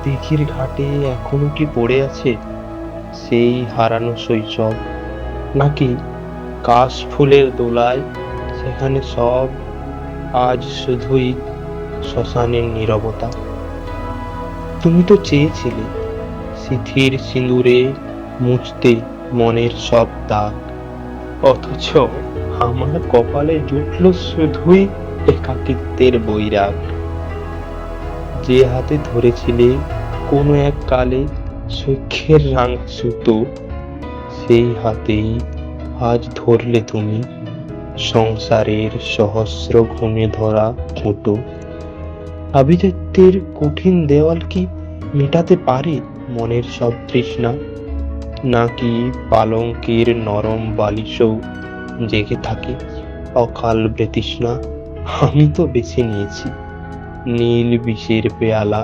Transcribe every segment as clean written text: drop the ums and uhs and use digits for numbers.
দিঘির ঘাটে এখনো কি পড়ে আছে সেই হারানো শৈশব, নাকি কাশ ফুলের দোলায় সেখানে সব আজ শুধুই শ্মশানের নীরবতা? তুমি তো চেয়েছিলে সিথির সিঁদুরে মুছতে মনের সব দাগ, অথচ আমার কপালে জুটল শুধুই একাকিত্বের বৈরাগ। যে হাতে ধরেছিলে কোনো এক কালে সখ্যের রাঙা সুতো, সেই হাতেই আজ ধরলে তুমি সংসারের সহস্র ঘুণে ধরা খুঁটো। আভিজাত্যের কঠিন দেওয়াল কি মেটাতে পারে মনের সব তৃষ্ণা, নাকি পালঙ্কের নরম বালিশও জেগে থাকে অকাল বৃতৃষ্ণা? আমি তো বেছে নিয়েছি নীল বিষের পেয়ালা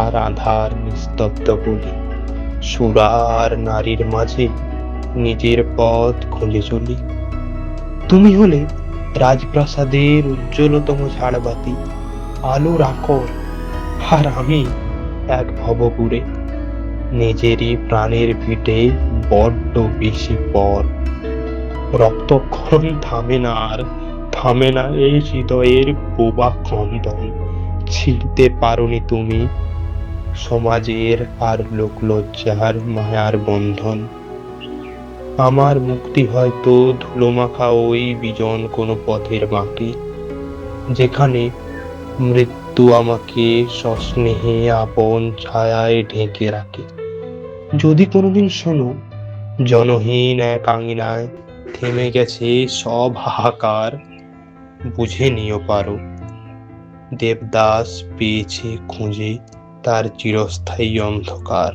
আর আধার নিস্তব্ধ বলি, সুরা আর নারীর মাঝে নিজের পথ খুঁজে চলি। তুমি হলে রাজপ্রাসাদের উজ্জ্বলতম ঝাড়বাতি, আলোর আকর, আর আমি এক ভবঘুরে, নিজেরই প্রাণের ভিটে বড্ড বেশি পর। রক্তক্ষরণ থামে না আর, থামে না এই হৃদয়ের বোবা ক্রন্দন। ছিঁড়তে পারোনি তুমি সমাজের আর লোকলজ্জার মায়ার বন্ধন। আমার মুক্তি হয়তো ধুলোমাখা ওই বিজন কোনো পথের বাঁকে, যেখানে মৃত্যু আমাকে সস্নেহে আপন ছায়ায় ঢেকে রাখে। যদি কোনোদিন শোনো জনহীন এক আঙিনায় থেমে গেছে সব হাহাকার, বুঝে নিও পারো দেবদাস পেয়েছে খুঁজে তার চিরস্থায়ী অন্ধকার।